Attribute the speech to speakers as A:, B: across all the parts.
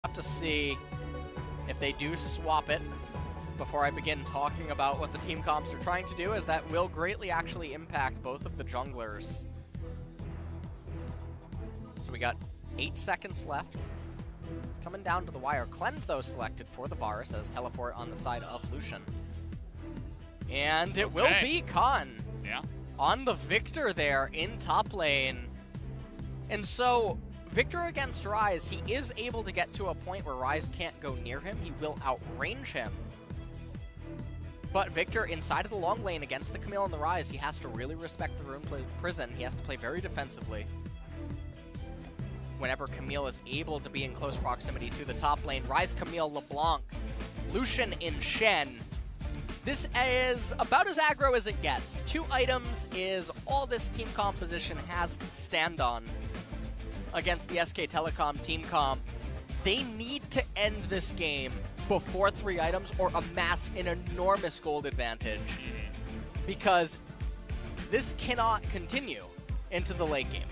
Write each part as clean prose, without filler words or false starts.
A: have to see if they do swap it before I begin talking about what the team comps are trying to do, as that will greatly actually impact both of the junglers. So we got 8 seconds left. It's coming down to the wire. Cleanse, though, selected for the Varus as teleport on the side of Lucian. And it will be Khan on the Victor there in top lane. And so, Victor against Ryze, he is able to get to a point where Ryze can't go near him. He will outrange him. But Victor, inside of the long lane against the Camille and the Ryze, he has to really respect the rune prison. He has to play very defensively. Whenever Camille is able to be in close proximity to the top lane, Ryze, Camille, LeBlanc, Lucian in Shen. This is about as aggro as it gets. 2 items is all this team composition has to stand on against the SK Telecom team comp. They need to end this game before 3 items or amass an enormous gold advantage, because this cannot continue into the late game.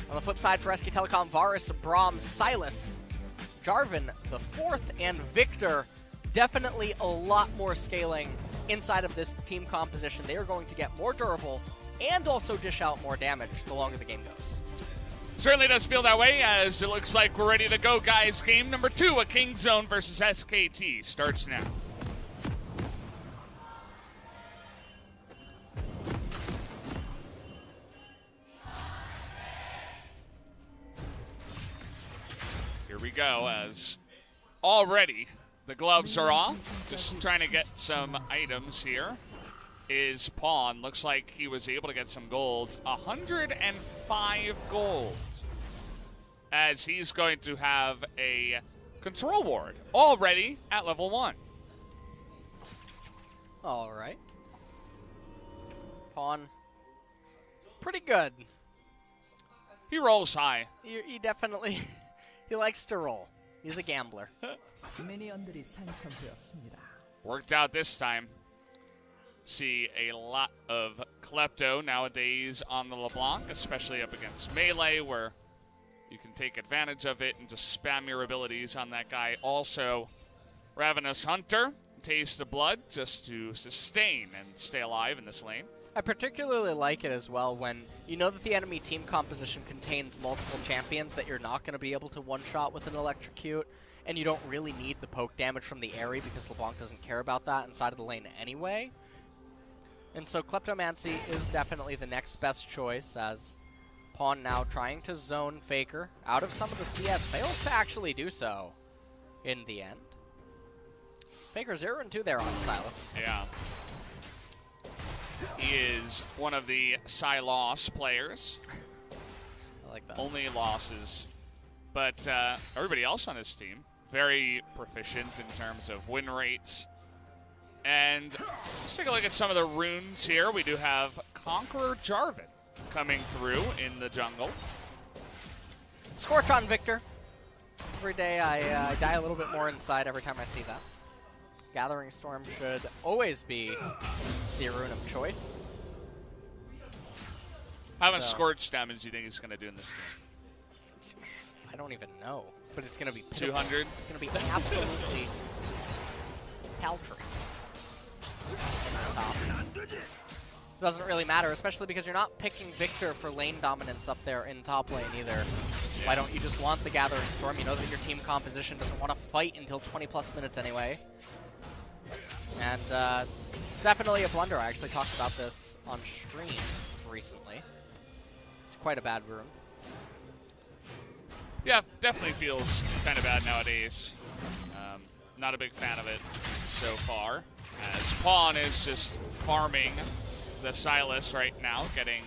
A: On the flip side for SK Telecom, Varus, Braum, Silas, Jarvan, the 4th, and Victor, definitely a lot more scaling inside of this team composition. They are going to get more durable and also dish out more damage the longer the game goes.
B: Certainly does feel that way, as it looks like we're ready to go, guys. Game number 2, a Kingzone versus SKT, starts now. Here we go, as already the gloves are off. Just trying to get some items here. Is Pawn. Looks like he was able to get some gold. 105 gold. As he's going to have a control ward already at level 1.
A: All right. Pawn. Pretty good.
B: He rolls high.
A: He definitely... he likes to roll. He's a gambler.
B: Worked out this time. See a lot of Klepto nowadays on the LeBlanc, especially up against melee, where you can take advantage of it and just spam your abilities on that guy. Also, Ravenous Hunter, Taste of Blood, just to sustain and stay alive in this lane.
A: I particularly like it as well when you know that the enemy team composition contains multiple champions that you're not going to be able to one-shot with an electrocute, and you don't really need the poke damage from the Aerie because LeBlanc doesn't care about that inside of the lane anyway. And so Kleptomancy is definitely the next best choice, as Pawn now trying to zone Faker out of some of the CS, fails to actually do so in the end. Faker 0-2 there on Silas.
B: Yeah. He is one of the Sylos players.
A: I like that.
B: Only losses. But everybody else on his team, very proficient in terms of win rates. And let's take a look at some of the runes here. We do have Conqueror Jarvan coming through in the jungle.
A: Scorch on Victor. Every day I die a little bit more inside every time I see that. Gathering Storm should always be the rune of choice.
B: How much Scorch damage do you think he's going to do in this game?
A: I don't even know, but it's going to be
B: 200.
A: It's going to be absolutely paltry. It doesn't really matter, especially because you're not picking Victor for lane dominance up there in top lane either. Yeah. Why don't you just want the Gathering Storm? You know that your team composition doesn't want to fight until 20+ minutes anyway. And definitely a blunder. I actually talked about this on stream recently. It's quite a bad rune.
B: Yeah, definitely feels kind of bad nowadays. Not a big fan of it so far, as Pawn is just farming the Silas right now, getting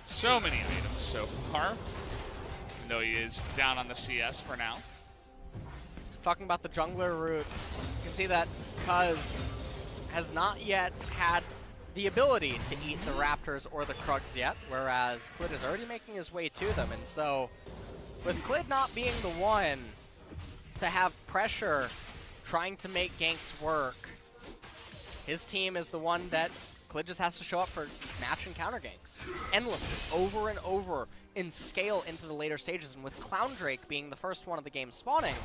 B: so many items so far, even though he is down on the CS for now.
A: Talking about the jungler roots, you can see that Cuz has not yet had the ability to eat the Raptors or the Krugs yet, whereas Klid is already making his way to them. And so, with Klid not being the one to have pressure trying to make ganks work, his team is the one that Klid just has to show up for match and counter ganks endlessly, over and over in scale into the later stages, and with Clown Drake being the first one of the game spawning,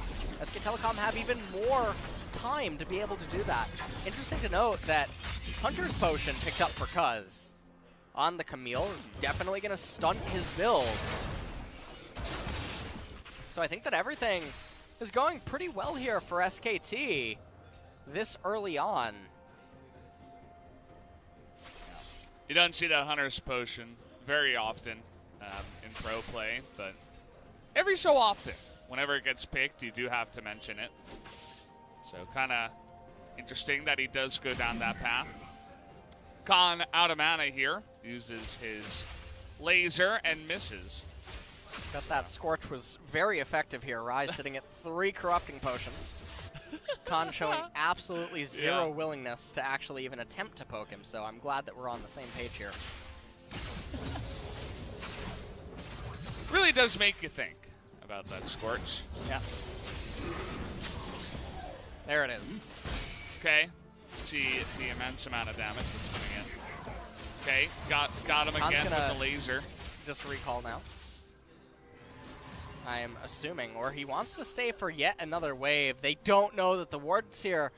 A: SK Telecom have even more time to be able to do that. Interesting to note that Hunter's Potion picked up for Cuz on the Camille is definitely going to stunt his build. So I think that everything is going pretty well here for SKT this early on.
B: You don't see that Hunter's Potion very often in pro play, but every so often, whenever it gets picked, you do have to mention it. So kind of interesting that he does go down that path. Khan out of mana here, uses his laser and misses.
A: Got that Scorch was very effective here. Ryze sitting at 3 Corrupting Potions. Khan showing absolutely zero willingness to actually even attempt to poke him, so I'm glad that we're on the same page here.
B: Really does make you think about that Scorch.
A: Yeah. There it is.
B: Okay. See the immense amount of damage that's coming in. Okay, got him again with the laser.
A: Just recall now. I am assuming, or he wants to stay for yet another wave. They don't know that the ward's here.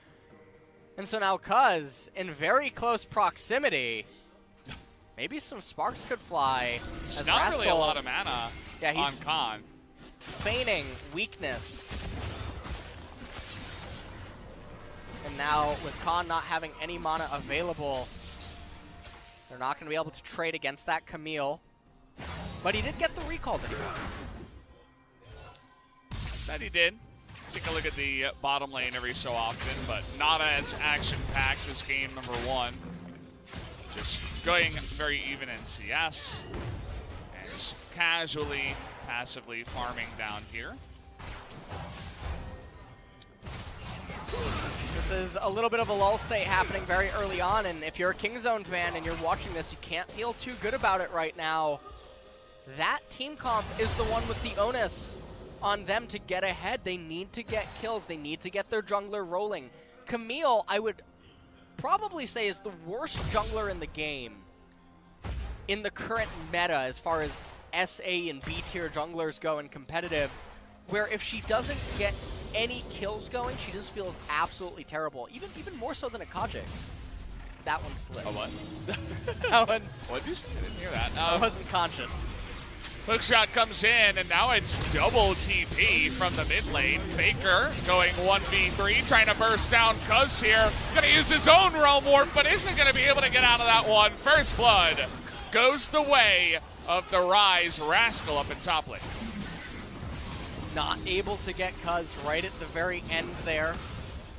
A: And so now Cuz, in very close proximity, maybe some sparks could fly.
B: It's not really a lot of mana on Khan.
A: Feigning weakness. And now, with Khan not having any mana available, they're not going to be able to trade against that Camille. But he did get the recall this time.
B: That he did. Take a look at the bottom lane every so often, but not as action-packed as game number 1. Just going very even in CS, and just casually, passively farming down here.
A: This is a little bit of a lull state happening very early on, and if you're a Kingzone fan and you're watching this, you can't feel too good about it right now. That team comp is the one with the onus on them to get ahead. They need to get kills. They need to get their jungler rolling. Camille, I would probably say, is the worst jungler in the game in the current meta as far as SA and B tier junglers go in competitive, where if she doesn't get any kills going, she just feels absolutely terrible. Even more so than a Kha'Zix. That one slipped.
B: Oh, what?
A: That one.
B: What did you say? I didn't hear that.
A: I wasn't conscious.
B: Hookshot comes in, and now it's double TP from the mid lane. Faker going 1v3, trying to burst down Cuz here. Gonna use his own Realm Warp, but isn't gonna be able to get out of that one. First blood goes the way of the Rise Rascal up in top lane.
A: Not able to get Cuz right at the very end there.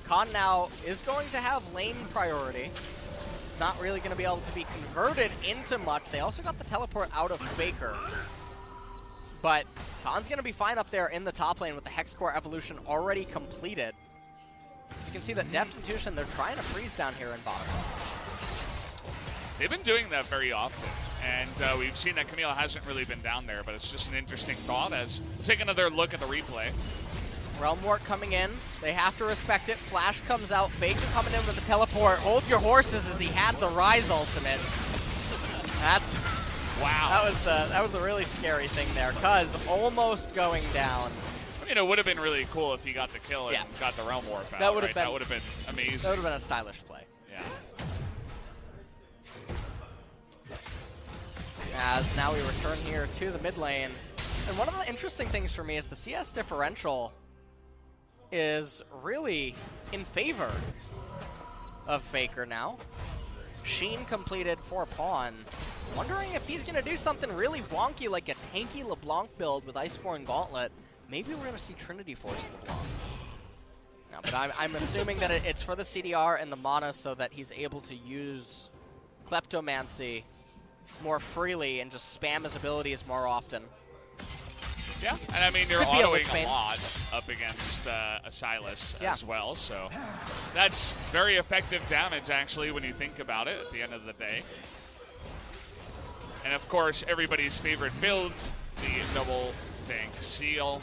A: Khan now is going to have lane priority. It's not really going to be able to be converted into much. They also got the teleport out of Faker. But Khan's going to be fine up there in the top lane with the Hex Core evolution already completed. As you can see that Deft Intuition, they're trying to freeze down here in bottom.
B: They've been doing that very often. And we've seen that Camille hasn't really been down there, but it's just an interesting thought as we'll take another look at the replay.
A: Realm Warp coming in. They have to respect it. Flash comes out. Faker coming in with the teleport. Hold your horses as he had the Rise ultimate. That's wow. That was the really scary thing there. Cuz almost going down.
B: I mean, it would have been really cool if he got the kill and got the Realm Warp out. That would have been amazing.
A: That would have been a stylish play.
B: Yeah.
A: As now we return here to the mid lane. And one of the interesting things for me is the CS differential is really in favor of Faker now. Sheen completed for Pawn. Wondering if he's going to do something really wonky like a tanky LeBlanc build with Iceborne Gauntlet. Maybe we're going to see Trinity Force LeBlanc. No, but I'm assuming that it's for the CDR and the mana so that he's able to use Kleptomancy more freely and just spam his abilities more often.
B: Yeah, and I mean, you're autoing a lot up against a Sylas as well, so that's very effective damage, actually, when you think about it at the end of the day. And, of course, everybody's favorite build, the double tank seal,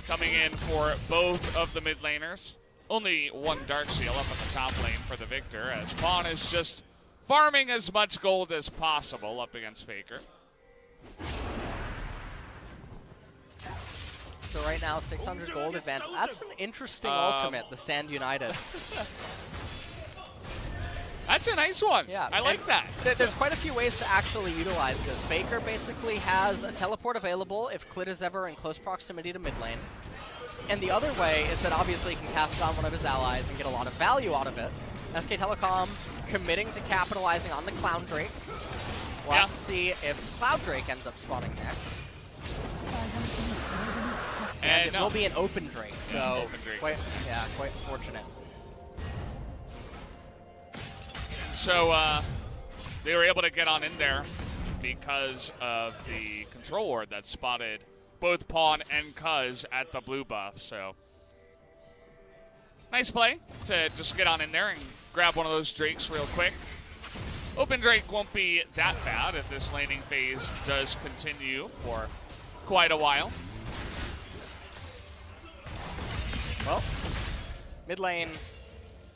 B: coming in for both of the mid laners. Only one Dark Seal up on the top lane for the victor, as Pawn is just farming as much gold as possible up against Faker.
A: So right now, 600 gold advantage. That's an interesting ultimate, the Stand United.
B: That's a nice one.
A: Yeah,
B: I like that.
A: There's quite a few ways to actually utilize this. Faker basically has a teleport available if Clit is ever in close proximity to mid lane. And the other way is that obviously he can cast it on one of his allies and get a lot of value out of it. SK Telecom committing to capitalizing on the Clown Drake. We'll have to see if Cloud Drake ends up spawning next. And it will be an open Drake, so
B: open Drake.
A: Quite unfortunate.
B: So they were able to get on in there because of the control ward that spotted both Pawn and Cuz at the blue buff. So nice play to just get on in there and grab one of those Drakes real quick. Open Drake won't be that bad if this laning phase does continue for quite a while.
A: Well, mid lane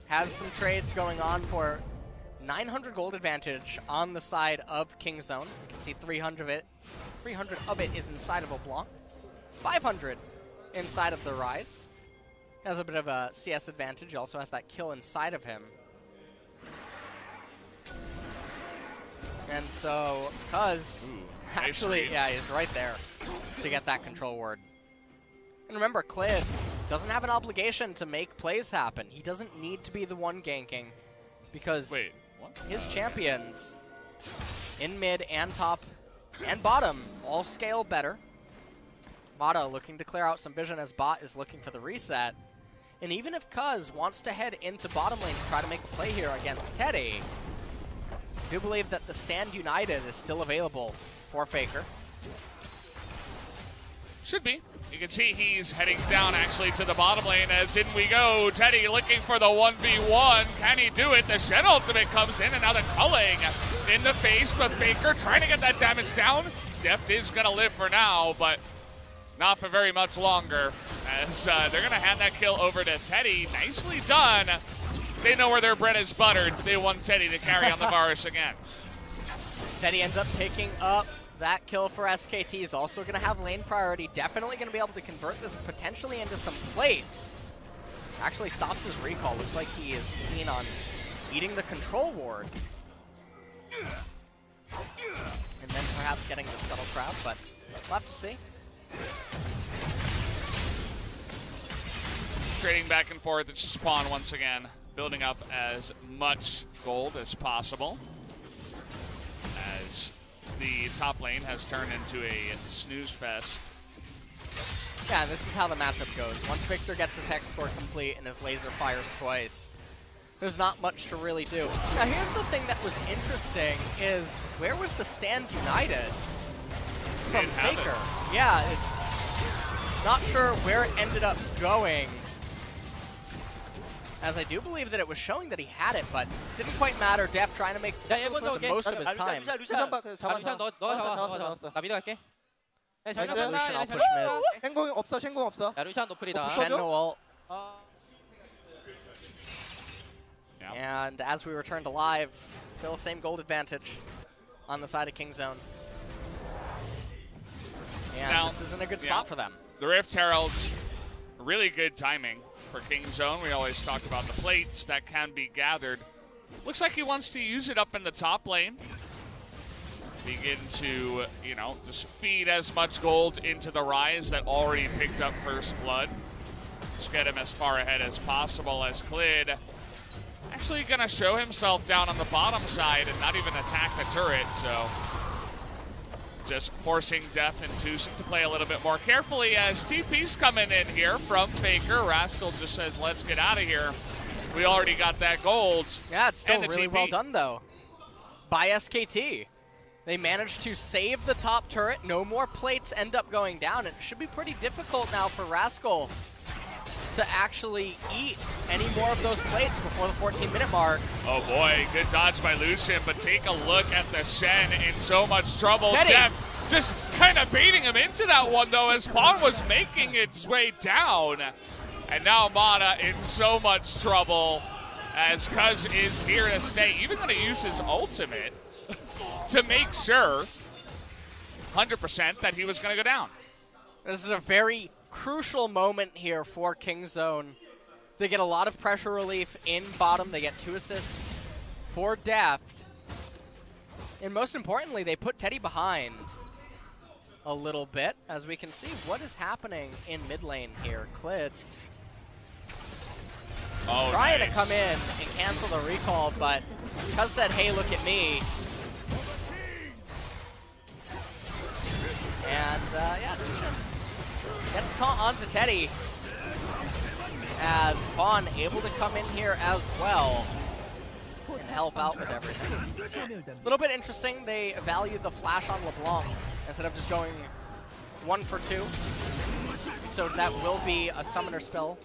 A: has some trades going on for 900 gold advantage on the side of Kingzone. You can see 300 of it is inside of a Blanc. 500 inside of the Rise. Has a bit of a CS advantage. He also has that kill inside of him. And so, Cuz actually, he's right there to get that control ward. And remember, Clid doesn't have an obligation to make plays happen. He doesn't need to be the one ganking because his champions in mid and top and bottom all scale better. Mata looking to clear out some vision as bot is looking for the reset. And even if Cuz wants to head into bottom lane to try to make a play here against Teddy, I do believe that the Stand United is still available for Faker.
B: Should be. You can see he's heading down actually to the bottom lane as in we go. Teddy looking for the 1v1. Can he do it? The Shen ultimate comes in and now the culling in the face, but Faker trying to get that damage down. Deft is going to live for now, but not for very much longer as they're going to hand that kill over to Teddy. Nicely done. They know where their bread is buttered. They want Teddy to carry on the Varus again.
A: Teddy ends up picking up that kill for SKT. He's also going to have lane priority. Definitely going to be able to convert this potentially into some plates. Actually stops his recall. Looks like he is keen on eating the control ward. And then perhaps getting the scuttle trap, but we'll have to see.
B: Trading back and forth. It's Spawn once again, building up as much gold as possible. As the top lane has turned into a snooze fest.
A: Yeah, this is how the matchup goes. Once Victor gets his Hex Core complete and his laser fires twice, there's not much to really do. Now here's the thing that was interesting is, where was the Stand United from Faker? Yeah, not sure where it ended up going, as I do believe that it was showing that he had it, but didn't quite matter. Def trying to make the most of his time.
C: 루시안 나 미드 갈게.
A: Lucian, I'll push mid.
C: 쉔공 없어.
A: 야, 루시안 노플이다.
C: Shen
A: no ult.
B: Yeah.
A: And as we return to live, still same gold advantage on the side of Kingzone. And
B: now,
A: this isn't a good spot for them.
B: The Rift Herald's really good timing for Kingzone. We always talk about the plates that can be gathered. Looks like he wants to use it up in the top lane. Begin to, you know, just feed as much gold into the Rise that already picked up first blood. Just get him as far ahead as possible as Clid actually gonna show himself down on the bottom side and not even attack the turret, so just forcing Deft and Tucson to play a little bit more carefully as TP's coming in here from Faker. Rascal just says, let's get out of here. We already got that gold.
A: Yeah, it's still really
B: TP.
A: well done, though, by SKT. They managed to save the top turret. No more plates end up going down. It should be pretty difficult now for Rascal to actually eat any more of those plates before the 14-minute mark.
B: Oh boy, good dodge by Lucian, but take a look at the Shen in so much trouble. Deft just kind of baiting him into that one though as Pawn was making its way down. And now Mata in so much trouble as Cuz is here to stay. Even going to use his ultimate to make sure 100% that he was going to go down.
A: This is a very crucial moment here for Kingzone. They get a lot of pressure relief in bottom. They get 2 assists for Deft. And most importantly, they put Teddy behind a little bit, as we can see what is happening in mid lane here. Clid trying to come in and cancel the recall, but Cuz said, hey, look at me. And yeah, Tushin gets a taunt onto Teddy, as Pawn able to come in here as well and help out with everything. A little bit interesting, they value the flash on LeBlanc instead of just going 1 for 2. So that will be a summoner spell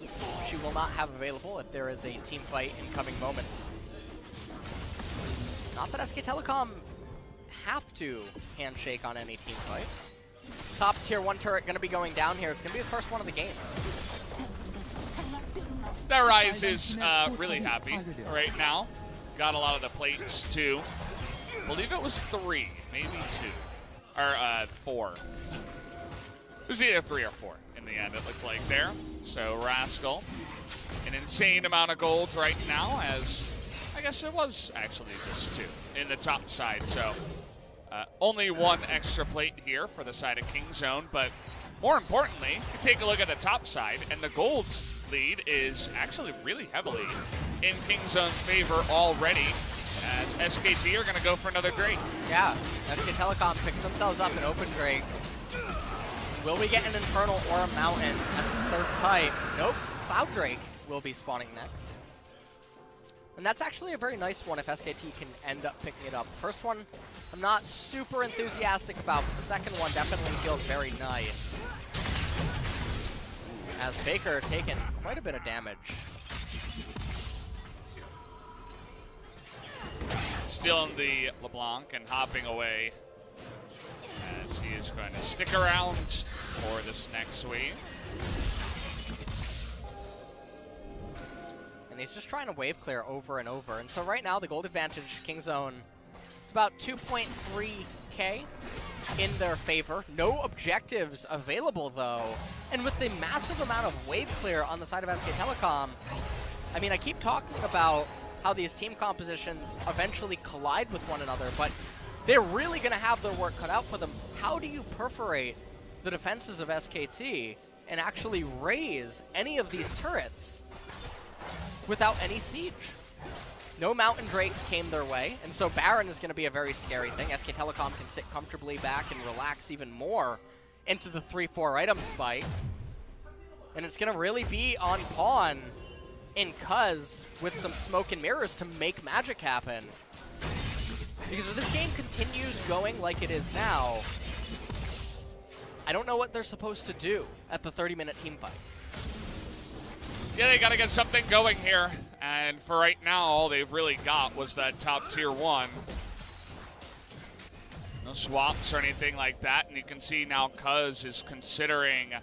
A: she will not have available if there is a team fight in coming moments. Not that SK Telecom have to handshake on any team fight. Top tier 1 turret going to be going down here. It's going to be the first one of the game.
B: That Rise is really happy right now. Got a lot of the plates too. I believe it was 3, maybe 2, or 4. It was either 3 or 4 in the end, it looked like there. So Rascal, an insane amount of gold right now, as I guess it was actually just 2 in the top side. So only 1 extra plate here for the side of Kingzone, but more importantly, you take a look at the top side, and the gold lead is actually really heavily in Kingzone's favor already, as SKT are going to go for another Drake.
A: Yeah, SK Telecom picking themselves up an open Drake. Will we get an Infernal or a Mountain as the 3rd type? Nope, Cloud Drake will be spawning next. And that's actually a very nice one if SKT can end up picking it up. First one, I'm not super enthusiastic about, but the second one definitely feels very nice. As Faker taking quite a bit of damage.
B: Still in the LeBlanc and hopping away, as he is going to stick around for this next wave.
A: And he's just trying to wave clear over and over. And so right now, the gold advantage, Kingzone, it's about 2.3k in their favor. No objectives available, though. And with the massive amount of wave clear on the side of SK Telecom, I mean, I keep talking about how these team compositions eventually collide with one another, but they're really going to have their work cut out for them. How do you perforate the defenses of SKT and actually raise any of these turrets without any siege? No Mountain Drakes came their way, and so Baron is going to be a very scary thing. SK Telecom can sit comfortably back and relax even more into the 3-4 item spike. And it's going to really be on Pawn and Cuz with some smoke and mirrors to make magic happen. Because if this game continues going like it is now, I don't know what they're supposed to do at the 30-minute team fight.
B: Yeah, they got to get something going here. And for right now, all they've really got was that top tier 1. No swaps or anything like that. And you can see now Cuz is considering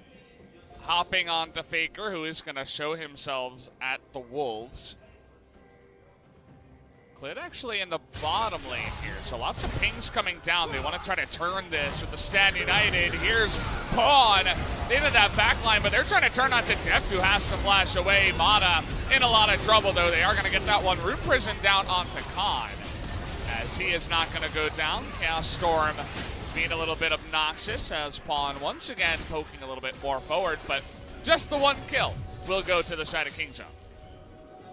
B: hopping onto Faker, who is going to show himself at the Wolves. Clid actually in the bottom lane here, so lots of pings coming down. They want to try to turn this with the Stand United. Here's Pawn. They did that backline, but they're trying to turn on to Deft, who has to flash away. Mata in a lot of trouble, though. They are going to get that one. Root Prison down onto Khan, as he is not going to go down. Chaos Storm being a little bit obnoxious, as Pawn once again poking a little bit more forward, but just the 1 kill will go to the side of Kingzone.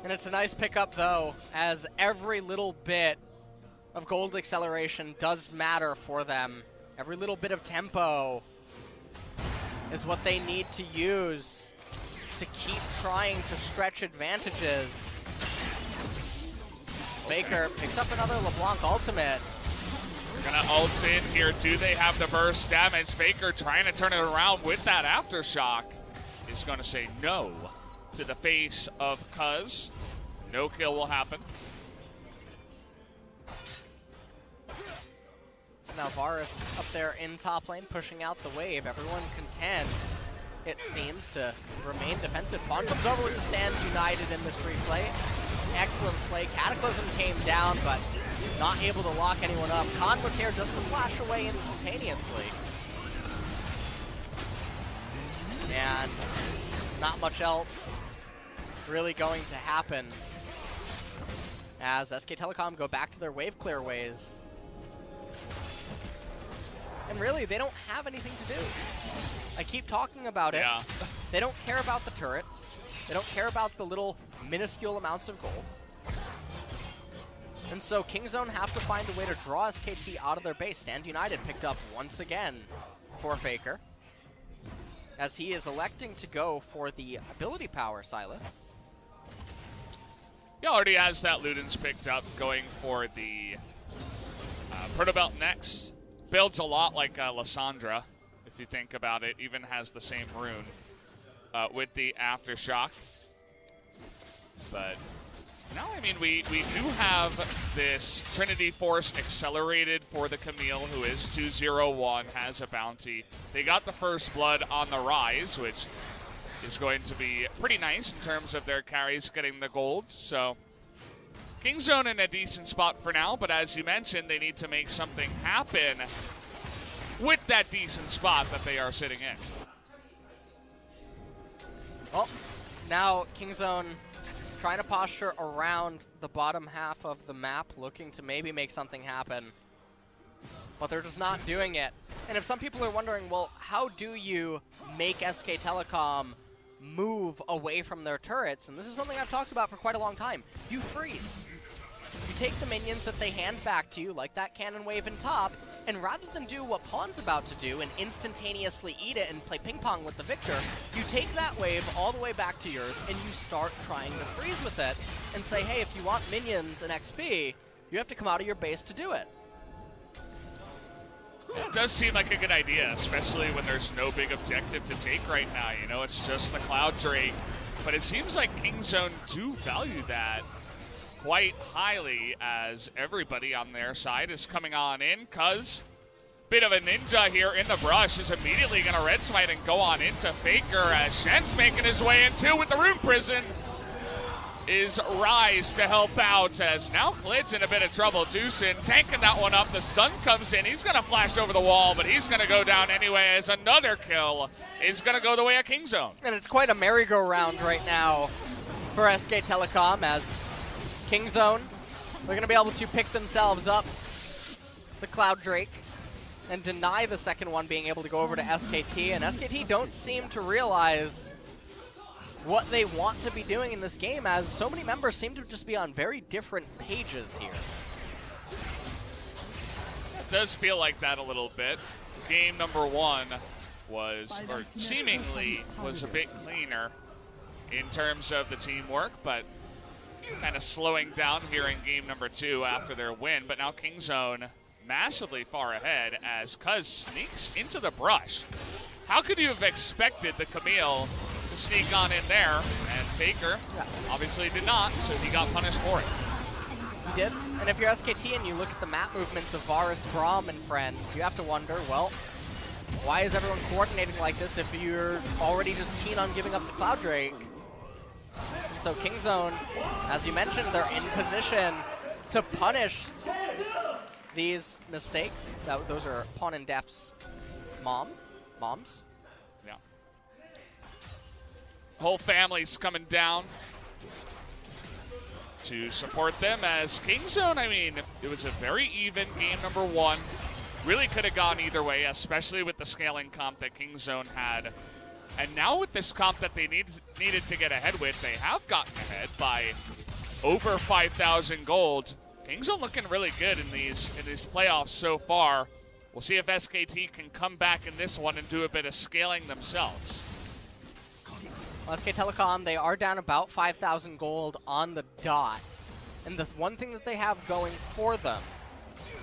A: And it's a nice pickup, though, as every little bit of gold acceleration does matter for them. Every little bit of tempo is what they need to use to keep trying to stretch advantages. Baker picks up another LeBlanc ultimate.
B: They're going to ult in here. Do they have the burst damage? Faker trying to turn it around with that Aftershock is going to say no to the face of Cuz. No kill will happen.
A: Now Varus up there in top lane, pushing out the wave. Everyone content, it seems, to remain defensive. Pawn comes over with the Stand United in this replay. Excellent play. Cataclysm came down, but not able to lock anyone up. Khan was here just to flash away instantaneously. and not much else really going to happen as SK Telecom go back to their wave clear ways. And really, they don't have anything to do. I keep talking about it.
B: Yeah.
A: They don't care about the turrets. They don't care about the little minuscule amounts of gold. And so Kingzone have to find a way to draw SKT out of their base. Stand United picked up once again for Faker, as he is electing to go for the ability power, Silas.
B: He already has that Ludens picked up, going for the Proto Belt next. Builds a lot like Lysandra, if you think about it. Even has the same rune with the Aftershock. But no, I mean, we do have this Trinity Force accelerated for the Camille, who is 2-0-1, has a bounty. They got the first blood on the Rise, which is going to be pretty nice in terms of their carries getting the gold. So Kingzone in a decent spot for now, but as you mentioned, they need to make something happen with that decent spot that they are sitting in.
A: Well, now Kingzone trying to posture around the bottom half of the map, looking to maybe make something happen. But they're just not doing it. And if some people are wondering, well, how do you make SK Telecom move away from their turrets? And this is something I've talked about for quite a long time. You freeze. You take the minions that they hand back to you, like that cannon wave in top, and rather than do what Pawn's about to do and instantaneously eat it and play ping pong with the victor, you take that wave all the way back to yours and you start trying to freeze with it and say, hey, if you want minions and XP, you have to come out of your base to do it.
B: Yeah, it does seem like a good idea, especially when there's no big objective to take right now. You know, it's just the Cloud Drake. But it seems like Kingzone do value that quite highly, as everybody on their side is coming on in. Cuz bit of a ninja here in the brush is immediately going to red smite and go on into Faker, as Shen's making his way in too with the Rune Prison. Is Rise to help out, as now Klid's in a bit of trouble. Deucin tanking that one up. The stun comes in. He's going to flash over the wall, but he's going to go down anyway, as another kill is going to go the way of Kingzone.
A: And it's quite a merry-go-round right now for SK Telecom, as Kingzone, they're going to be able to pick themselves up the Cloud Drake and deny the second one being able to go over to SKT. And SKT don't seem to realize what they want to be doing in this game, as so many members seem to just be on very different pages here.
B: It does feel like that a little bit. Game number one was, or seemingly was, a bit cleaner in terms of the teamwork, but kind of slowing down here in game number two after their win. But now Kingzone massively far ahead, as Cuz sneaks into the brush. How could you have expected the Camille to sneak on in there? And Faker obviously did not, so he got punished for it.
A: He did. And if you're SKT and you look at the map movements of Varus, Braum, and friends, you have to wonder, well, why is everyone coordinating like this if you're already just keen on giving up the Cloud Drake? And so Kingzone, as you mentioned, they're in position to punish these mistakes. Those are Pawn and Def's moms.
B: Yeah. Whole family's coming down to support them, as Kingzone, I mean, it was a very even game number one. Really could have gone either way, especially with the scaling comp that Kingzone had. And now with this comp that they needed to get ahead with, they have gotten ahead by over 5,000 gold. Kingzone looking really good in these playoffs so far. We'll see if SKT can come back in this one and do a bit of scaling themselves.
A: Well, SK Telecom, they are down about 5,000 gold on the dot. And the one thing that they have going for them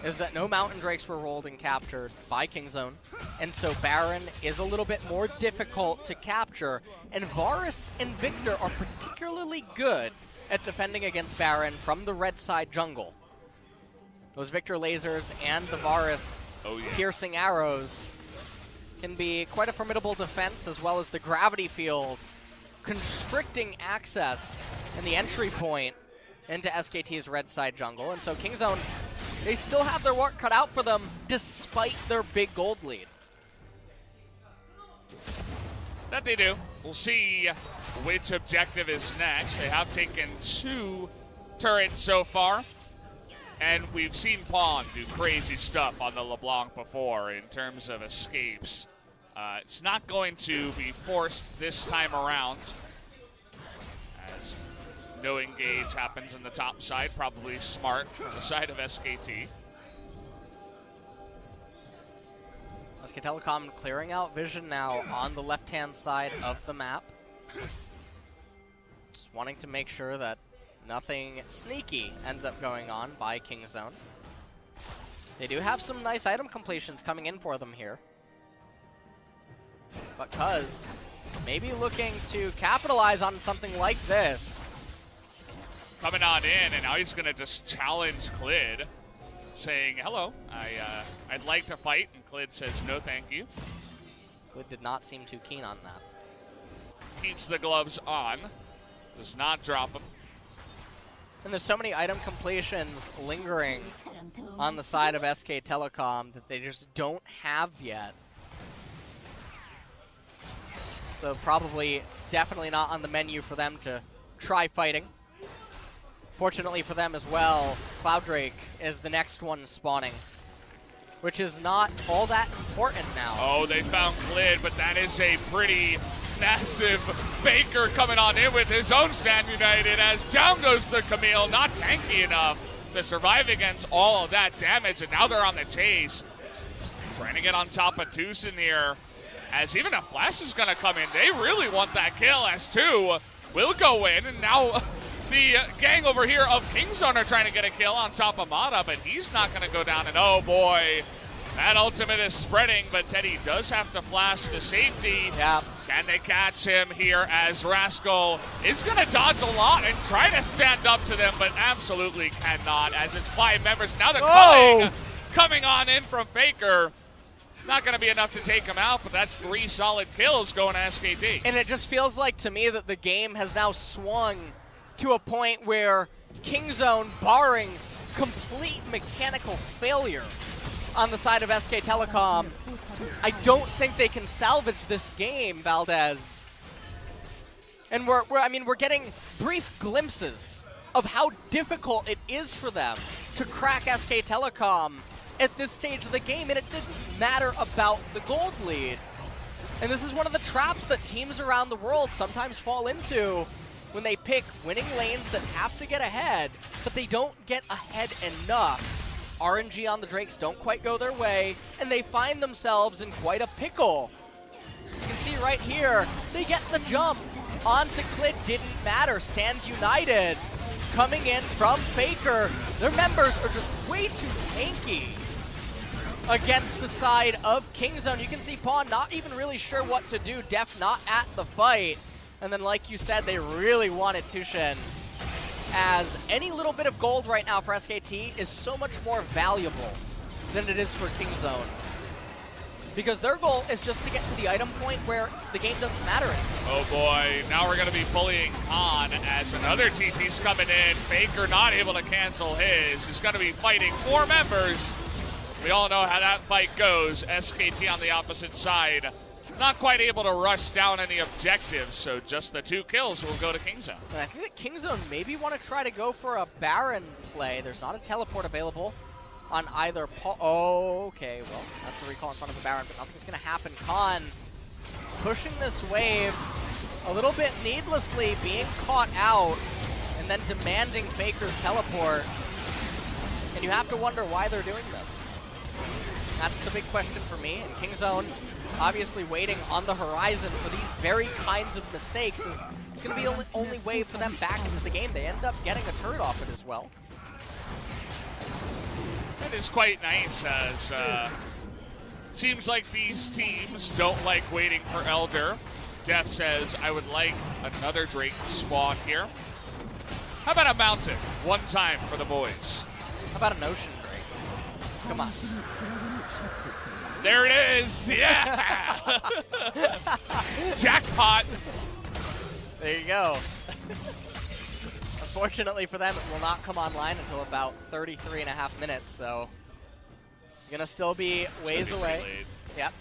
A: is that no Mountain Drakes were rolled and captured by Kingzone. And so Baron is a little bit more difficult to capture. And Varus and Victor are particularly good at defending against Baron from the red side jungle. Those Victor lasers and the Varus piercing arrows can be quite a formidable defense, as well as the gravity field constricting access and the entry point into SKT's red side jungle. And so Kingzone, they still have their work cut out for them despite their big gold lead.
B: That they do. We'll see which objective is next. They have taken 2 turrets so far. And we've seen Pawn do crazy stuff on the LeBlanc before in terms of escapes. It's not going to be forced this time around, as no engage happens on the top side. Probably smart from the side of SKT.
A: SK Telecom clearing out vision now on the left-hand side of the map. Just wanting to make sure that nothing sneaky ends up going on by Kingzone. They do have some nice item completions coming in for them here. But Cuz maybe looking to capitalize on something like this.
B: Coming on in, and now he's going to just challenge Clid, saying, hello, I'd like to fight, and Clid says, no thank you.
A: Clid did not seem too keen on that.
B: Keeps the gloves on, does not drop them.
A: And there's so many item completions lingering on the side of SK Telecom that they just don't have yet. So probably it's definitely not on the menu for them to try fighting. Fortunately for them as well, Cloud Drake is the next one spawning, which is not all that important now.
B: Oh, they found Clid, but that is a pretty massive Faker coming on in with his own stand united as down goes the Camille, not tanky enough to survive against all of that damage, and now they're on the chase. Trying to get on top of Tucson here, as even a flash is going to come in. They really want that kill, as 2 will go in, and now the gang over here of Kingzone are trying to get a kill on top of Mata, but he's not going to go down, and oh boy, that ultimate is spreading, but Teddy does have to flash to safety.
A: Yeah.
B: Can they catch him here as Rascal is going to dodge a lot and try to stand up to them, but absolutely cannot, as it's 5 members. Now they're coming on in from Faker. Not going to be enough to take him out, but that's 3 solid kills going to SKT.
A: And it just feels like to me that the game has now swung to a point where Kingzone, barring complete mechanical failure on the side of SK Telecom, I don't think they can salvage this game, Valdez. And we're getting brief glimpses of how difficult it is for them to crack SK Telecom at this stage of the game, and it didn't matter about the gold lead. And this is one of the traps that teams around the world sometimes fall into when they pick winning lanes that have to get ahead, but they don't get ahead enough. RNG on the Drakes don't quite go their way, and they find themselves in quite a pickle. You can see right here, they get the jump. Onto Clid didn't matter. Stand United coming in from Faker. Their members are just way too tanky against the side of Kingzone. You can see Pawn not even really sure what to do. Def not at the fight. And then like you said, they really wanted Tushin, as any little bit of gold right now for SKT is so much more valuable than it is for Kingzone. Because their goal is just to get to the item point where the game doesn't matter anymore.
B: Oh boy, now we're going to be bullying on as another TP's coming in. Faker not able to cancel his. He's going to be fighting 4 members. We all know how that fight goes. SKT on the opposite side, not quite able to rush down any objectives, so just the 2 kills will go to Kingzone.
A: And I think that Kingzone maybe want to try to go for a Baron play. There's not a teleport available on either okay, well, that's a recall in front of the Baron, but nothing's going to happen. Khan pushing this wave a little bit needlessly, being caught out, and then demanding Faker's teleport. And you have to wonder why they're doing this. That's the big question for me. And Kingzone obviously waiting on the horizon for these very kinds of mistakes. It's going to be the only way for them back into the game. They end up getting a turret off it as well.
B: That is quite nice, as seems like these teams don't like waiting for Elder. Def says, I would like another Drake spawn here. How about a Mountain? One time for the boys.
A: How about an Ocean Drake? Come on.
B: There it is, yeah! Jackpot!
A: There you go. Unfortunately for them, it will not come online until about 33.5 minutes, so gonna still be ways away. Yep.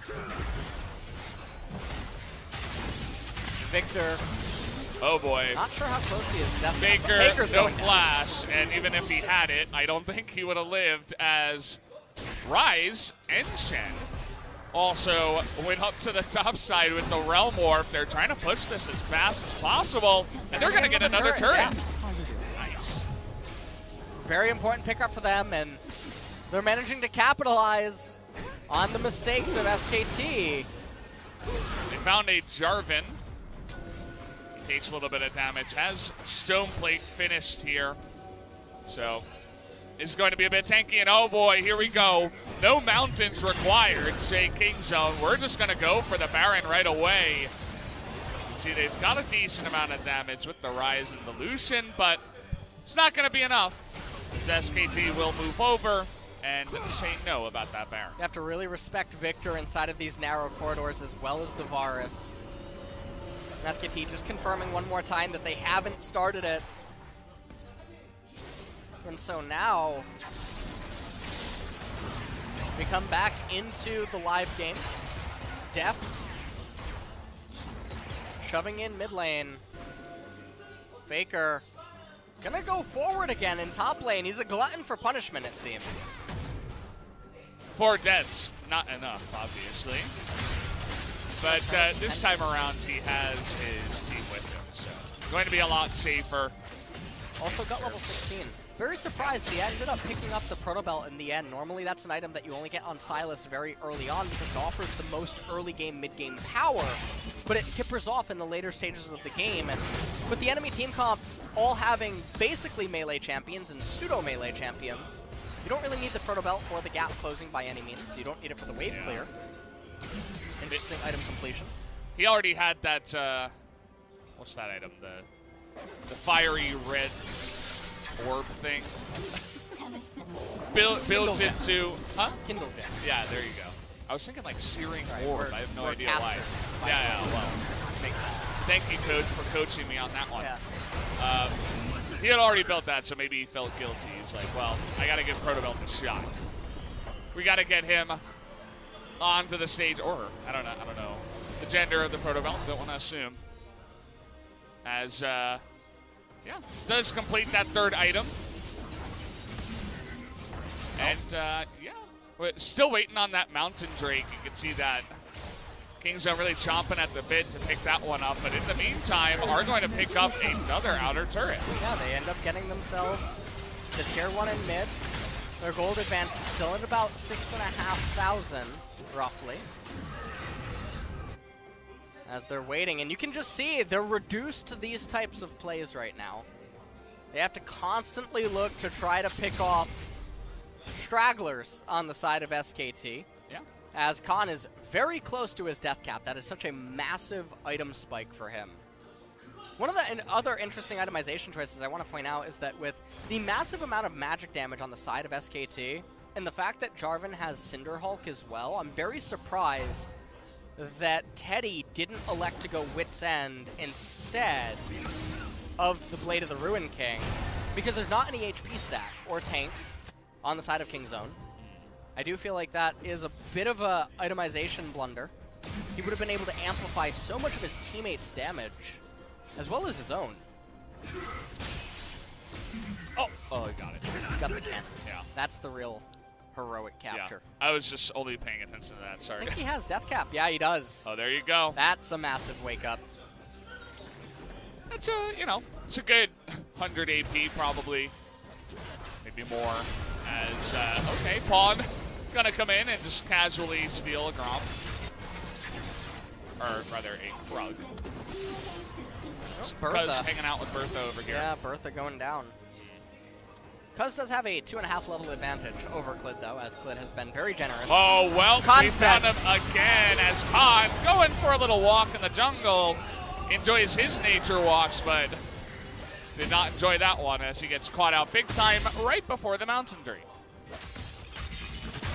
A: Victor.
B: Oh boy.
A: Not sure how close he is.
B: Faker, no flash, and even if he had it, I don't think he would have lived, as Rise and Shen also went up to the top side with the Realm Warp. They're trying to push this as fast as possible, and they're going to get another turret.
A: Yeah.
B: Nice.
A: Very important pickup for them, and they're managing to capitalize on the mistakes of SKT.
B: They found a Jarvan. He takes a little bit of damage. Has Stoneplate finished here. So it's going to be a bit tanky, and oh boy, here we go. No mountains required, say Kingzone. We're just going to go for the Baron right away. See, they've got a decent amount of damage with the Rise and the Lucian, but it's not going to be enough, as SKT will move over and say no about that Baron.
A: You have to really respect Victor inside of these narrow corridors, as well as the Varus. And SKT just confirming one more time that they haven't started it. And so now we come back into the live game. Deft shoving in mid lane. Faker gonna go forward again in top lane. He's a glutton for punishment, it seems.
B: 4 deaths, not enough, obviously. But this time around, he has his team with him, so going to be a lot safer.
A: Also got level 16. Very surprised he ended up picking up the Proto Belt in the end. Normally that's an item that you only get on Sylas very early on because it offers the most early game, mid game power, but it tippers off in the later stages of the game. And with the enemy team comp all having basically melee champions and pseudo melee champions, you don't really need the Proto Belt for the gap closing by any means. You don't need it for the wave clear. Interesting item completion.
B: He already had that, what's that item? The fiery red orb thing. built into, huh?
A: Kindle Gem.
B: Yeah, there you go. I was thinking like searing orb. I have no idea
A: caster.
B: why. Yeah, well. Thank you, coach, for coaching me on that one.
A: Yeah.
B: He had already built that, so maybe he felt guilty. He's like, well, I got to give Proto Belt a shot. We got to get him onto the stage, or I don't know the gender of the Proto Belt. Don't want to assume. As yeah, does complete that 3rd item, and yeah, we're still waiting on that Mountain Drake. You can see that Kingzone really chomping at the bit to pick that one up, but in the meantime, are going to pick up another outer turret.
A: Yeah, they end up getting themselves the tier 1 in mid. Their gold advantage still at about 6,500, roughly. As they're waiting, and you can just see they're reduced to these types of plays right now. They have to constantly look to try to pick off stragglers on the side of SKT.
B: Yeah.
A: As Khan is very close to his death cap. That is such a massive item spike for him. One of the other interesting itemization choices I want to point out is that with the massive amount of magic damage on the side of SKT, and the fact that Jarvan has Cinder Hulk as well, I'm very surprised that Teddy didn't elect to go Wit's End instead of the Blade of the Ruin King, because there's not any HP stack or tanks on the side of Kingzone. I do feel like that is a bit of a itemization blunder. He would have been able to amplify so much of his teammates' damage, as well as his own.
B: Oh, he got it.
A: He got the 10.
B: Yeah.
A: That's the real heroic capture.
B: Yeah. I was just only paying attention to that, sorry.
A: I think he has death cap. Yeah, he does.
B: Oh, there you go.
A: That's a massive wake up.
B: It's a, it's a good 100 AP probably. Maybe more. As, okay, Pawn gonna come in and just casually steal a Gromp. Or rather, a Krug. Cuz hanging out with Bertha over here.
A: Yeah, Bertha going down. Cuz does have a 2.5 level advantage over Clid, though, as Clid has been very generous.
B: Oh, well, we found him again as Khan going for a little walk in the jungle. Enjoys his nature walks, but did not enjoy that one as he gets caught out big time right before the Mountain Drake.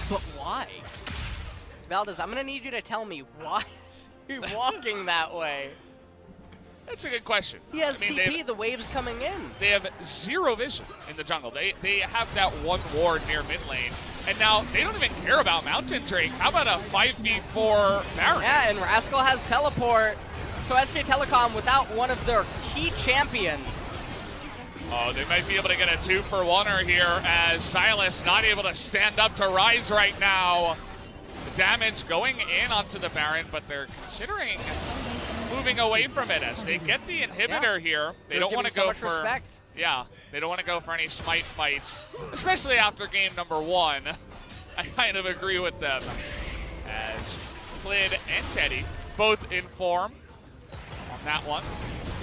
A: But why? Valdez, I'm going to need you to tell me why is he walking that way?
B: That's a good question.
A: He has TP, the wave's coming in.
B: They have zero vision in the jungle. They have that one ward near mid lane, and now they don't even care about Mountain Drake. How about a 5v4 Baron?
A: Yeah, and Rascal has teleport, So SK Telecom without one of their key champions.
B: Oh, they might be able to get a 2-for-1er here as Silas not able to stand up to Rise right now. The damage going in onto the Baron, but they're considering moving away from it as they get the inhibitor here. They don't want to go for
A: respect.
B: Yeah, they don't want to go for any smite fights, especially after game number 1. I kind of agree with them as Clid and Teddy both in form on that one.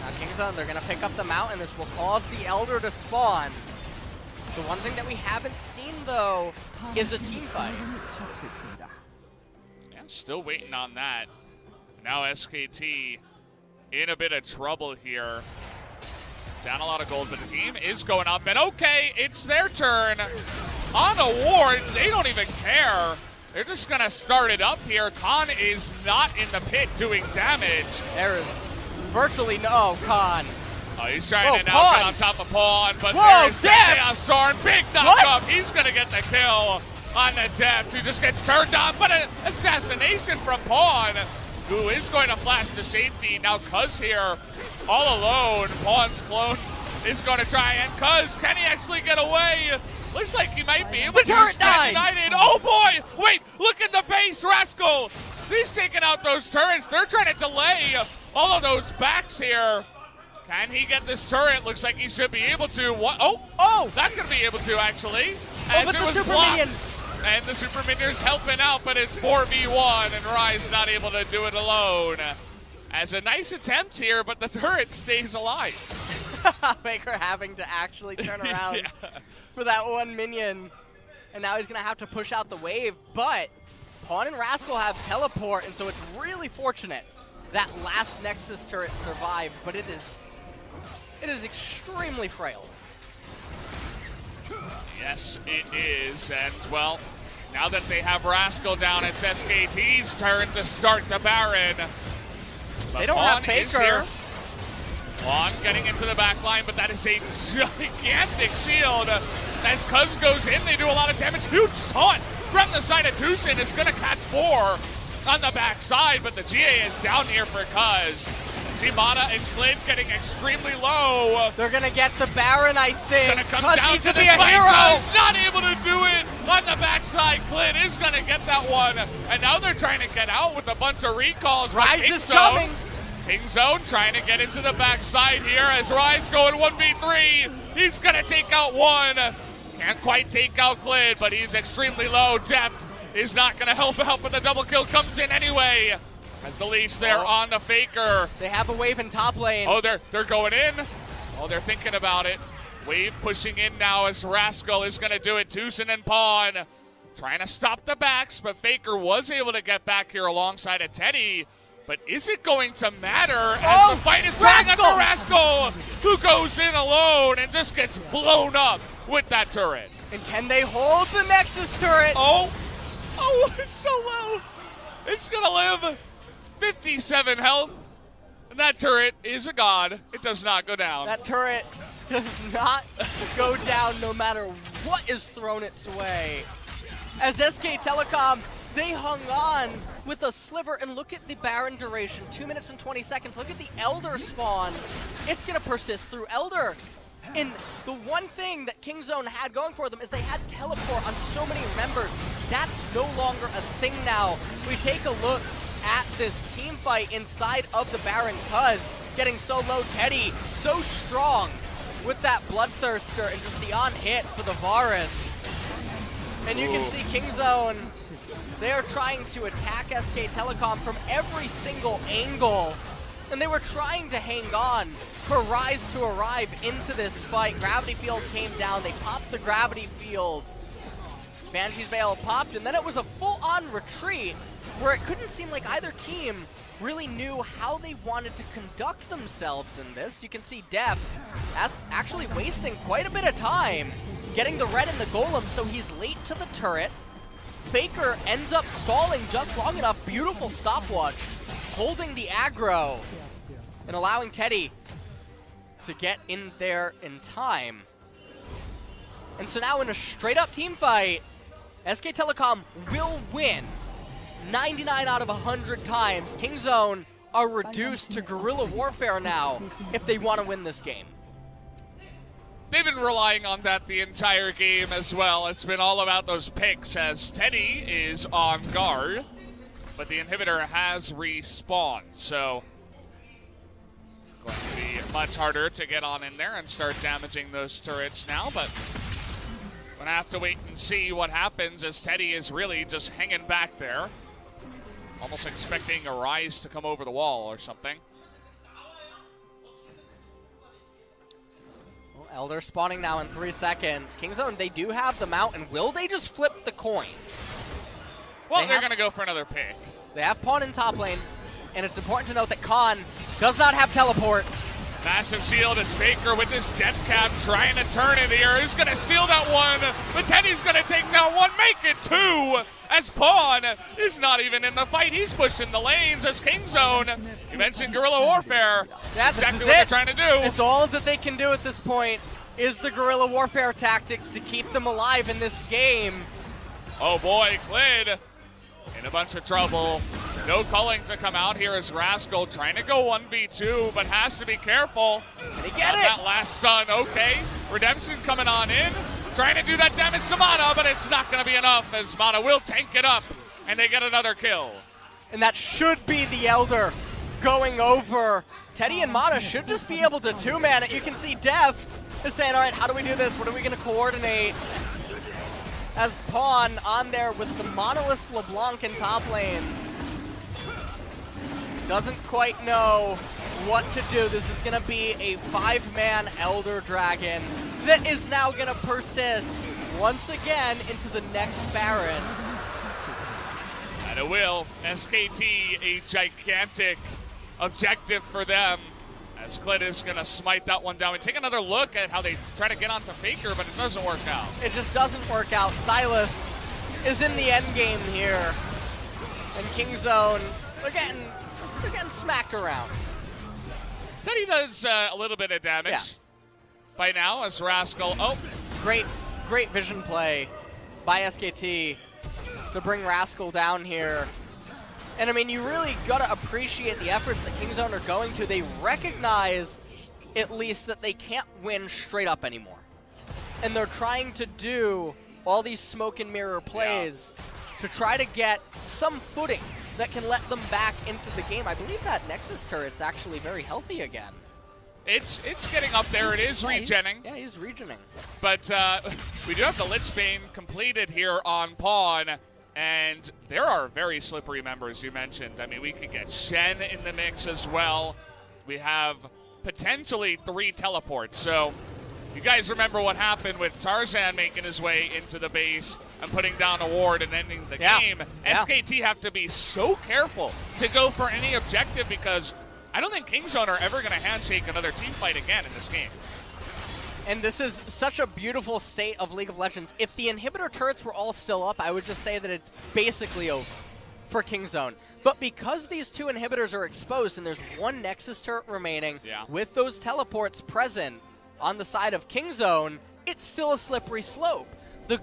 A: Now Kingzone, they're going to pick up the mountain. This will cause the Elder to spawn. The one thing that we haven't seen, though, is a team fight.
B: Yeah, still waiting on that. Now SKT in a bit of trouble here. Down a lot of gold, but the game is going up. And okay, it's their turn. On a ward, they don't even care. They're just going to start it up here. Khan is not in the pit doing damage.
A: There is virtually no Khan.
B: Oh, he's trying to now get on top of Pawn, but there's the Chaos Storm. Big knock-up. He's going to get the kill on the Depth, who just gets turned on. But an assassination from Pawn, who is going to flash to safety. Now Cuz here, all alone. Pawn's clone is going to try, and Cuz, can he actually get away? Looks like he might be able to.
A: The turret died!
B: Oh boy! Wait, look at the base, Rascal! He's taking out those turrets. They're trying to delay all of those backs here. Can he get this turret? Looks like he should be able to. What? Oh! That's going to be able to, actually.
A: As it was blocked.
B: And the Super Minion's helping out, but it's 4v1, and Rise not able to do it alone. As a nice attempt here, but the turret stays alive.
A: Faker having to actually turn around for that one minion. And now he's going to have to push out the wave. But Pawn and Rascal have teleport, and so it's really fortunate that last Nexus turret survived. But it is extremely frail.
B: Yes, it is. And, well, now that they have Rascal down, it's SKT's turn to start the Baron. But
A: they don't
B: Pawn
A: have Faker.
B: Pawn getting into the back line, but that is a gigantic shield. As Cuz goes in, they do a lot of damage. Huge taunt from the side of Tucson. It's going to catch 4 on the back side, but the GA is down here for Cuz. Zimata and Clid getting extremely low.
A: They're going to get the Baron, I think.
B: It's going to come down to the spike. Cuz not able to do it on the backside. Clid is going to get that one. And now they're trying to get out with a bunch of recalls.
A: Rise is coming.
B: Kingzone trying to get into the backside here as Rise going 1v3. He's going to take out one. Can't quite take out Clid, but he's extremely low. Depth is not going to help out, but the double kill comes in anyway. As the leash there on the Faker.
A: They have a wave in top lane.
B: Oh, they're going in. Oh, they're thinking about it. Wave pushing in now as Rascal is going to do it. Tucson and Pawn trying to stop the backs, but Faker was able to get back here alongside of Teddy. But is it going to matter as the fight is turning up to Rascal, who goes in alone and just gets blown up with that turret?
A: And can they hold the Nexus turret?
B: Oh, it's so low. It's going to live. 57 health. And that turret is a god. It does not go down.
A: That turret does not go down no matter what is thrown its way. As SK Telecom, they hung on with a sliver, and look at the Baron duration, 2 minutes and 20 seconds. Look at the Elder spawn. It's going to persist through Elder. And the one thing that Kingzone had going for them is they had teleport on so many members. That's no longer a thing now. We take a look at this team fight inside of the Baron. Cuz getting so low. Teddy so strong with that Bloodthirster and just the on-hit for the Varus. And you can see Kingzone, they're trying to attack SK Telecom from every single angle. And they were trying to hang on for Rise to arrive into this fight. Gravity Field came down. They popped the Gravity Field. Banshee's Veil popped, and then it was a full-on retreat where it couldn't seem like either team really knew how they wanted to conduct themselves in this. You can see Deft that's actually wasting quite a bit of time getting the red in the golem, so he's late to the turret. Faker ends up stalling just long enough. Beautiful stopwatch, holding the aggro and allowing Teddy to get in there in time. And so now in a straight-up team fight, SK Telecom will win 99 out of 100 times. Kingzone are reduced to guerrilla warfare now if they want to win this game.
B: They've been relying on that the entire game as well. It's been all about those picks as Teddy is on guard, but the inhibitor has respawned, so going to be much harder to get on in there and start damaging those turrets now, but we're gonna have to wait and see what happens as Teddy is really just hanging back there, almost expecting a Rise to come over the wall or something.
A: Well, Elder spawning now in 3 seconds. Kingzone, they do have the mount, and will they just flip the coin?
B: Well, they're gonna go for another pick.
A: They have Pawn in top lane, and it's important to note that Khan does not have teleport.
B: Massive shield as Faker with his death cap trying to turn it here. He's going to steal that one, but Teddy's going to take down one, make it 2, as Pawn is not even in the fight. He's pushing the lanes as Kingzone. You mentioned guerrilla warfare.
A: Yeah,
B: exactly what they're trying to do.
A: It's all that they can do at this point is the guerrilla warfare tactics to keep them alive in this game.
B: Oh boy, Clid in a bunch of trouble. No culling to come out here as Rascal trying to go 1v2, but has to be careful.
A: Did he get it?
B: That last stun, okay. Redemption coming on in, trying to do that damage to Mana, but it's not going to be enough as Mana will tank it up, and they get another kill.
A: And that should be the Elder going over. Teddy and Mana should just be able to two-man it. You can see Deft is saying, all right, how do we do this? What are we going to coordinate? As Pawn on there with the Monolith LeBlanc in top lane. Doesn't quite know what to do. This is going to be a 5-man Elder Dragon that is now going to persist once again into the next Baron.
B: And it will. SKT, a gigantic objective for them. As Clid is going to smite that one down. We take another look at how they try to get onto Faker, but it doesn't work out.
A: It just doesn't work out. Silas is in the end game here. And Kingzone, they're getting smacked around.
B: Teddy does a little bit of damage by now as Rascal. Oh,
A: great vision play by SKT to bring Rascal down here. And I mean, you really gotta appreciate the efforts that Kingzone are going to. They recognize at least that they can't win straight up anymore. And they're trying to do all these smoke and mirror plays to try to get some footing that can let them back into the game. I believe that Nexus turret's actually very healthy again.
B: It's getting up there. It is regenning.
A: He's regening.
B: But we do have the Lichbane completed here on Pawn. And there are very slippery members you mentioned. I mean, we could get Shen in the mix as well. We have potentially 3 teleports. So you guys remember what happened with Tarzan making his way into the base and putting down a ward and ending the game. SKT have to be so careful to go for any objective because I don't think Kingzone are ever going to handshake another team fight again in this game.
A: And this is such a beautiful state of League of Legends. If the inhibitor turrets were all still up, I would just say that it's basically over for Kingzone. But because these 2 inhibitors are exposed and there's 1 Nexus turret remaining with those teleports present on the side of Kingzone, it's still a slippery slope. The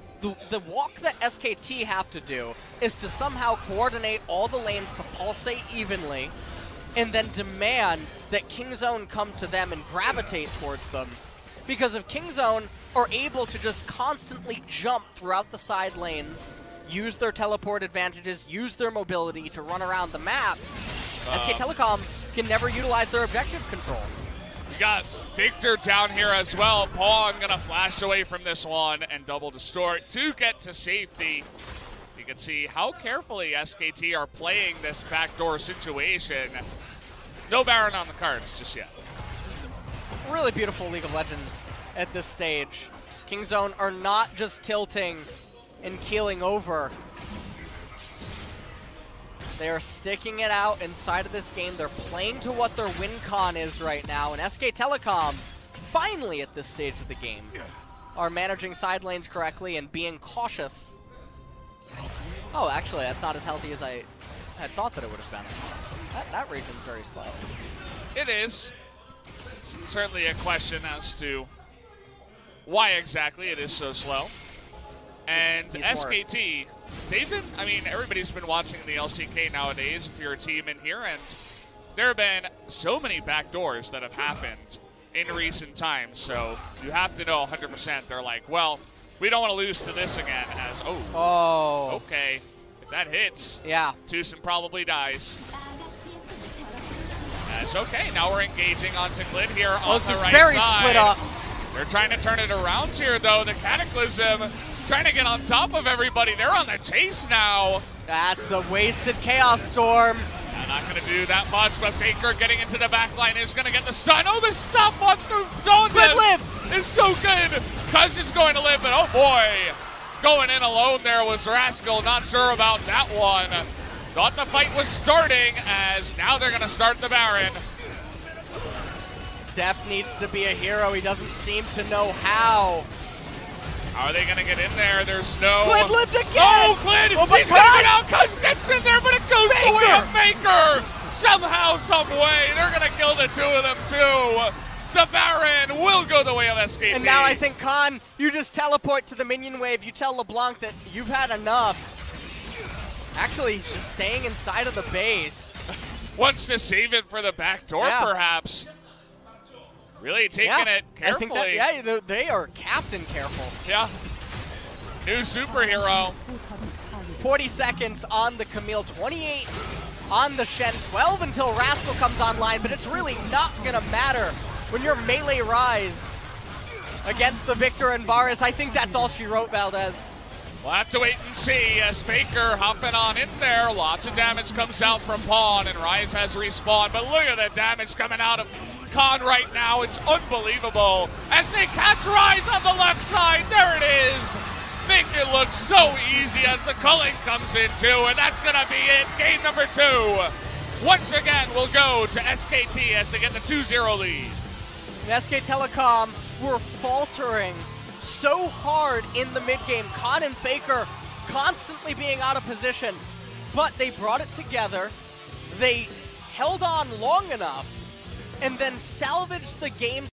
A: walk that SKT have to do is to somehow coordinate all the lanes to pulsate evenly and then demand that Kingzone come to them and gravitate towards them. Because if Kingzone are able to just constantly jump throughout the side lanes, use their teleport advantages, use their mobility to run around the map, SK Telecom can never utilize their objective control.
B: You got Victor down here as well. Pawn gonna flash away from this one and double distort to get to safety. You can see how carefully SKT are playing this backdoor situation. No Baron on the cards just yet.
A: Really beautiful League of Legends at this stage. Kingzone are not just tilting and keeling over. They are sticking it out inside of this game. They're playing to what their win con is right now. And SK Telecom, finally at this stage of the game, are managing side lanes correctly and being cautious. Oh, actually, that's not as healthy as I had thought that it would have been. That region's very slow.
B: It is. Certainly a question as to why exactly it is so slow. And SKT, they've been, I mean, everybody's been watching the LCK nowadays if you're a team in here, and there have been so many backdoors that have happened in recent times, so you have to know 100%. They're like, well, we don't want to lose to this again. As okay, if that hits,
A: yeah,
B: Tucson probably dies. That's okay. Now we're engaging onto Glid here on the right
A: very
B: side.
A: Split up.
B: They're trying to turn it around here, though. The Cataclysm trying to get on top of everybody. They're on the chase now.
A: That's a wasted Chaos Storm.
B: Not going to do that much, but Faker getting into the back line is going to get the stun. Oh, the stop monster is so good. Cuz is going to live, but oh boy. Going in alone there was Rascal. Not sure about that one. Thought the fight was starting, as now they're going to start the Baron.
A: Def needs to be a hero. He doesn't seem to know how.
B: How are they going to get in there? There's no...
A: Clid lived again!
B: Oh, Clid! He's going to get out! Cuz gets in there, but it goes the way of Faker! Somehow, some way, they're going to kill the two of them, too. The Baron will go the way of SKT.
A: And now I think, Khan, you just teleport to the minion wave. You tell LeBlanc that you've had enough. Actually, he's just staying inside of the base.
B: Wants to save it for the back door, perhaps. Really taking it carefully.
A: I think that, they are captain careful.
B: Yeah. New superhero.
A: 40 seconds on the Camille, 28 on the Shen, 12 until Rascal comes online, but it's really not going to matter when you're melee Rise against the Victor and Varus. I think that's all she wrote, Valdez.
B: We'll have to wait and see as Faker hopping on in there. Lots of damage comes out from Pawn, and Rise has respawned, but look at the damage coming out of Khan right now. It's unbelievable as they catch Rise on the left side. There it is. Make it look so easy as the culling comes in too, and that's gonna be it. Game number 2. Once again, we'll go to SKT as they get the 2-0 lead.
A: And SK Telecom were faltering so hard in the mid game. Khan and Faker constantly being out of position, but they brought it together. They held on long enough and then salvaged the game